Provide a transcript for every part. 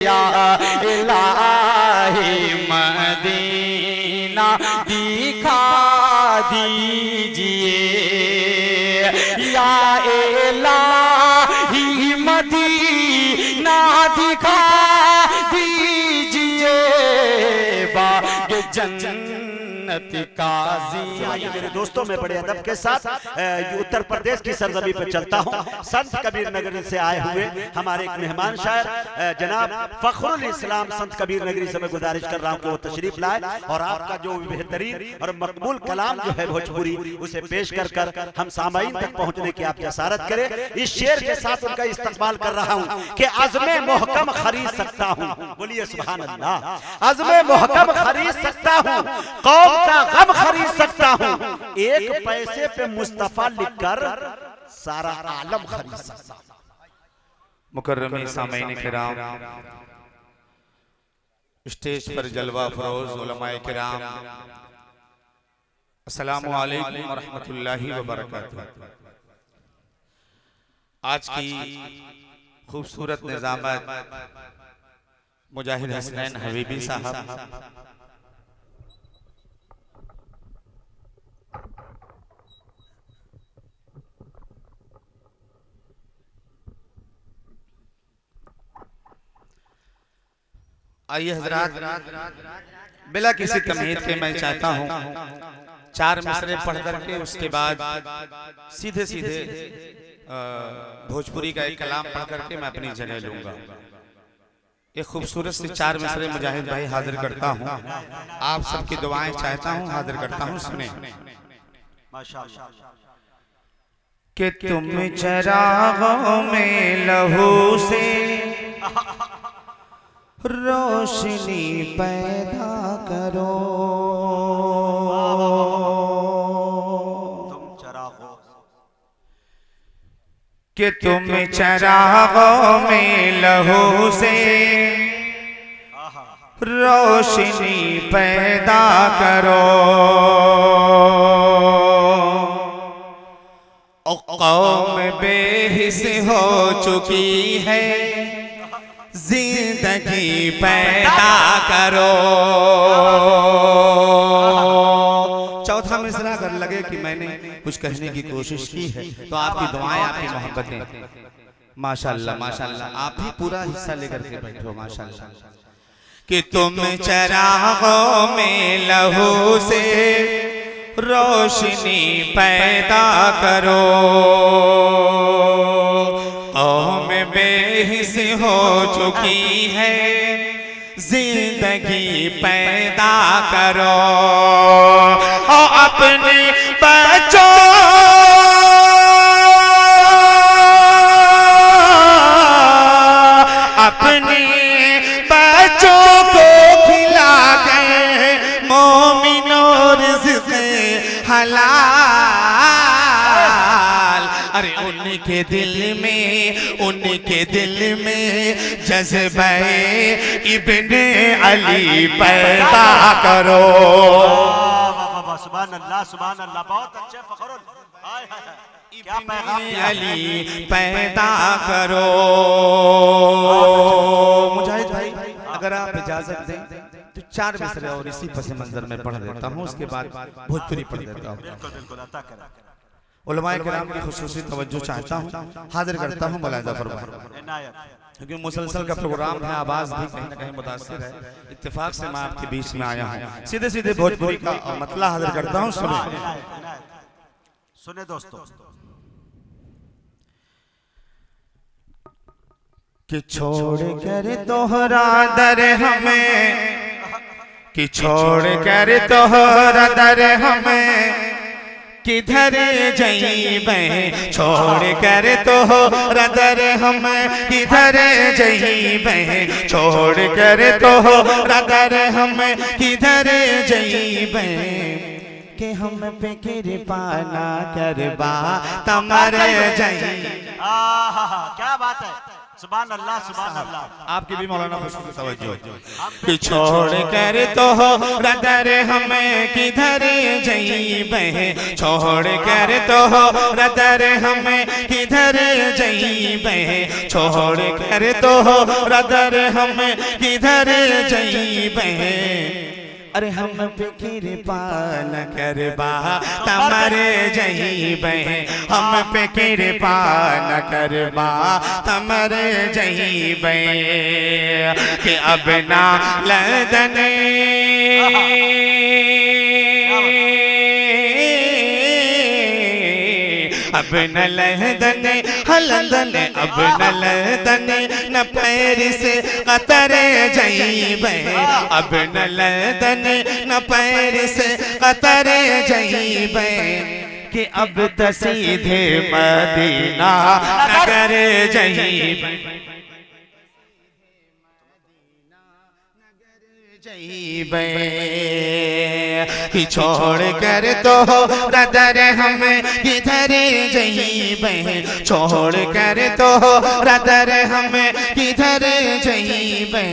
या इलाही मदीना दिखा दीजिए, या इलाही मदीना दिखा दीजिए, बाग जन्नत का ज़िया। मेरे दोस्तों, मैं बड़े अदब के साथ उत्तर प्रदेश की सरजमी पर चलता हूँ। संत कबीर नगरी से आए हुए हमारे एक मेहमान शायर जनाब फखरुल इस्लाम संत कबीर नगरी से मैं गुजारिश कर रहा हूँ कि वो तशरीफ लाए और आपका जो बेहतरीन और मकबूल कलाम जो है भोजपुरी उसे पेश कर कर हम सामाईन तक पहुँचने की आप जसारत करें। इस शेर के साथ उनका इस्तकबाल कर रहा हूँ कि अज़्मे मोहकम खरीद सकता हूँ, बोलिए सुभान अल्लाह। अज़्मे मोहकम खरीद सकता हूँ, कौम का गम खरीद सकता हूँ, एक पैसे पे मुस्तफा लिखकर सारा आलम खरीद सकता हूँ। मुकर्रमी सामईन किराम, स्टेज पर जलवा फरोज उलमाए किराम, अस्सलामु अलैकुम व रहमतुल्लाहि व बरकातुहू। आज की खूबसूरत निज़ामत मुजाहिद हसनैन हबीबी साहब आइए हजरात, बिला किसी तमहीद के मैं चाहता हूँ 4 मिसरे पढ़ करके उसके बाद सीधे सीधे भोजपुरी का एक कलाम पढ़ करके मैं अपनी जगह लूंगा। एक खूबसूरत से 4 मिसरे मुजाहिद भाई हाजिर करता हूँ, आप सबकी दुआएं चाहता हूँ, हाजिर करता हूँ। सुने कि तुम चरागों में लहू से रोशनी पैदा करो, कि तुम चरागों में लहू से रोशनी पैदा करो, कौम बेहिस हो चुकी है जिंदगी पैदा करो। चौथा मिसरा अगर लगे कि मैंने कुछ कहने की कोशिश की है तो आपकी दुआएं, आपकी मोहब्बतें, माशाअल्लाह माशाअल्लाह, आप ही पूरा हिस्सा लेकर के बैठो माशाअल्लाह। कि तुम चरागों में लहू से रोशनी पैदा करो, कौम बेहिस हो चुकी है जिंदगी पैदा करो, और अपने बच्चों को खिला गए मोमिनो रिज़्क़ हलाल। अरे उनके दिल में जज़्बे इब्ने अली पैदा करो। सुभान अल्लाह सुभान अल्लाह, बहुत अच्छे फखरुल, इब्ने अली पैदा करो। मुजाहिद भाई अगर आप इजाजत दें तो 4 मिसरे और इसी पस मंजर में पढ़ देता हूँ, उसके बाद भोजपुरी पढ़ देता हूँ। उलमाए किराम की खुसूसी तवज्जो चाहता हूँ, हाजिर करता हूँ, मुलाहिज़ा फरमाएं। क्योंकि मुसलसल का प्रोग्राम है, आवाज भी कहीं ना कहीं मुतासिर है, इत्तेफाक से मैं आपके बीच में आया हूँ। सीधे सीधे भोजपुरी का मतला हाजिर करता हूँ। सुने दोस्तों, कि छोड़ कर तोहरा दर हमें, कि छोड़ कर तोहरा दर हमें किधर जइबे, छोड़ कर तोहरा दर हमें किधर जइबे, छोड़ कर तोहरा दर हमें किधर जइबे, कि हम पे कृपा ना करबा तमर जइबे। क्या बात है, सुभान अल्लाह सुभान अल्लाह। आपकी भी मौलाना खुशबू तवज्जो कि छोड़ कर तो हो रदर हमें किधर जईबे, छोड़ कर तो हो रदर हमें किधर जईबे, छोड़ कर तो हो रदर हमें किधर जईबे। अरे हम पे कृपा न करबा तमरे जईबे, हम पे कृपा न करबा तमरे जईबे। कि अब ना लदने अब न लहदने हलदने, अब न लहदने न पैर से कतरे जईबे, अब न लहदने न पैर से कतरे जईबे। कि अब तो सीधे मदीना नगर जईबे, जईबे। कि छोड़ कर तो रदर हमें किधर जईबे, छोड़ कर तो रदर हमें किधर जईबे।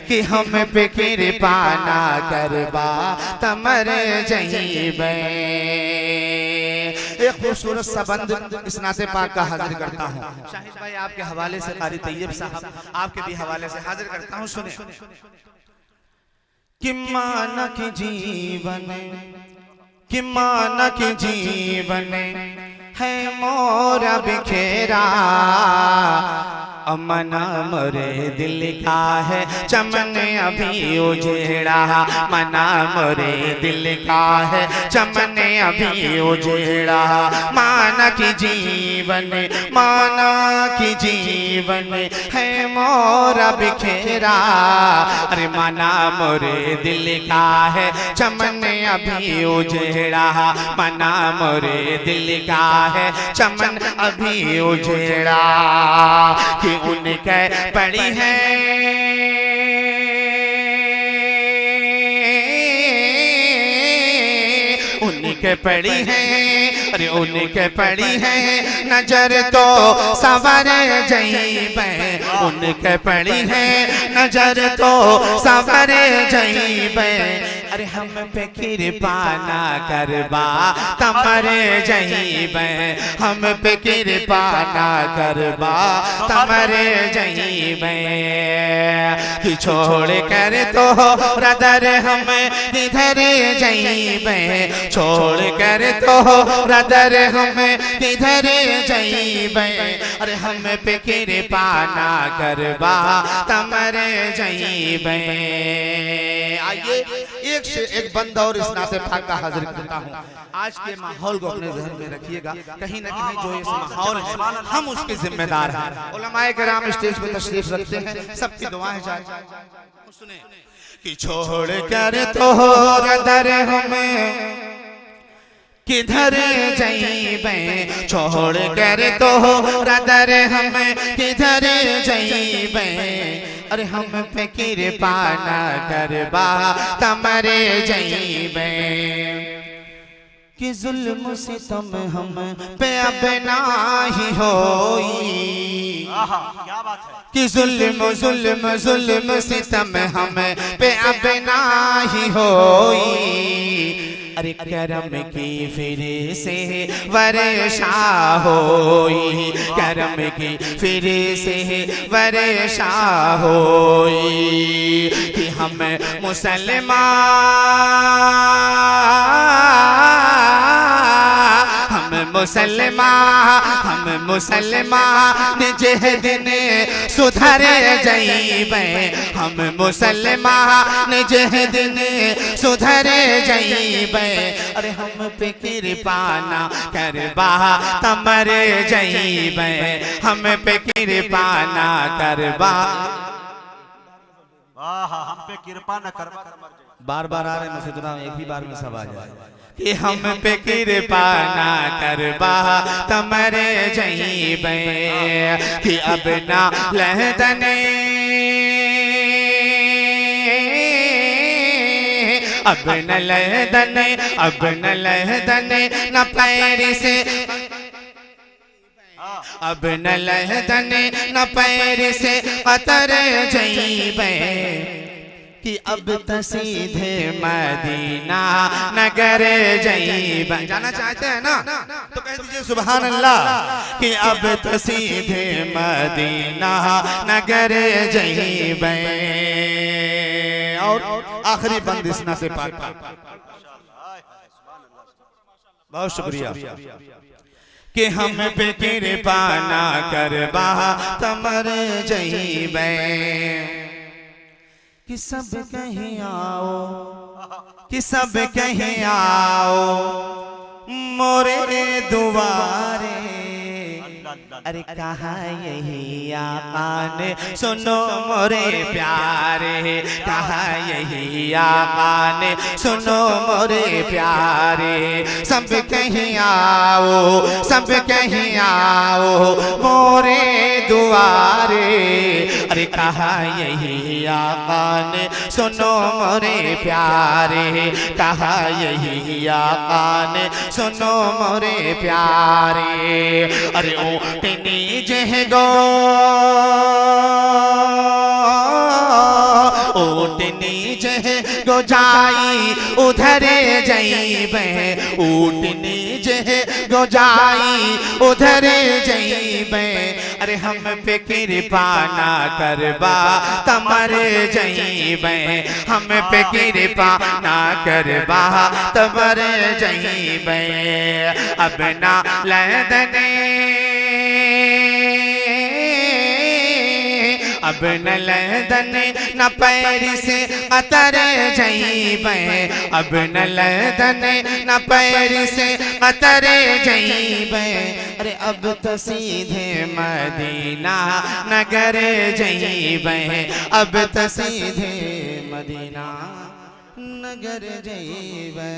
कि हम पे कृपा ना करबा तमरे जईबे। एक खूबसूरत सा बंद इस नाते पाक का हाजिर करता हूँ। शाहिद भाई आपके हवाले से, कारी तैयब साहब आपके भी हवाले से हाजिर करता हूँ। सुने कि मानक जीवन, कि मानक जीवन है मोरा बिखेरा, मना मोरे दिल का है चमन अभी उजेड़ा, मना मोरे दिल का है चमन अभी उजेड़ा। माना कि जीवन, माना कि जीवन है मोरा बिखेरा, अरे माना मोरे दिल का है चमन अभी उजेड़ा, मना मोरे दिल का है चमन अभी उजेड़ा। कि उनके पड़ी है उनके पड़ी है, अरे उनके पड़ी है नजर तो सवर जईबे, उनके पड़ी है नजर तो सवर जईबे। अरे हम पे कृपा ना करबा तमरे जईबे, हम पे कृपा ना करबा तमरे जईबे। कि छोड़ कर तो रदर हमें किधर जईबे, छोड़ कर तो रदर हमें किधर जईबे। अरे हम पे कृपा ना करबा तमरे जईबे। आइए एक से एक बंदा और इस नाते पाक का हाजिर करता हूँ। आज के माहौल को अपने ज़हन में रखिएगा, कहीं ना कहीं जो इस माहौल है हम उसके जिम्मेदार हैं। उलमाए किराम स्टेज पे तशरीफ रखते हैं, सबकी दुआएं जाए। सुने कि छोड़ कर तो रदर हमें किधर जईबे, छोड़ कर तो रदर हमें किधर जईबे। अरे हम पे कृपा ना करबा तमरे जईबे। कि जुल्म सितम हम पे अब नाही होई, क्या बात है। कि जुल्म जुल्म जुल्म सितम हम पे अब नाही होई। अरे करम की फिर से वर्षा होई, करम की फिर से वर्षा होई। कि हम मुसलमान, हम मुसलमान जेह दिन सुधर जईबे, हम मुसलमान जेह दिन सुधर जईबे। अरे हम पे कृपा ना करबा तमरे जईबे, हम पे कृपा ना करबा। हम पे कृपा न कर। बार बार आ रहे हैं, मैं सोच रहा हूं एक ही बार में सब आ जाए। कि हम पे कृपा ना करबा तमरे जईबे। कि अब ना लहदने, अब न लहदने, अब न लहदने न पैर से अब न लहदन न पैर से कतर जइबे कि अब त सीधे मदीना नगर जइबे। जाना चाहते हैं ना तो कह दीजिए सुभान अल्लाह कि अब त सीधे मदीना नगर जइबे। और आखिरी बंद इस नाते पाक। बहुत शुक्रिया कि हम पे कृपा ना करबा तमर जइबे कि सब कहीं आओ, कि सब कहीं आओ मोरे दुआरे। अरे कहा यही आका ने सुनो मोरे प्यारे, कहा यही आका ने सुनो मोरे प्यारे। सब कहीं आओ, सब कहीं आओ मोरे दुआरे। अरे कहा यही आका ने सुनो मोरे प्यारे, कहा यही आका ने सुनो मोरे प्यारे। अरे ऊँटनी जहगो, ऊँटनी जहगो जाई उधर जइबे, ऊँटनी जहगो जाई उधर जइबे। अरे हम पे कृपा ना करबा तमर जइबे, हम पे कृपा ना करबा तमर जइबे। अब ना लदने, अब न लदन न पैर से कतर जइबे, अब न लदन न पैर से कतर जइबे। अरे अब तो सीधे मदीना नगर जइबे, अब तो सीधे मदीना नगर जइबे।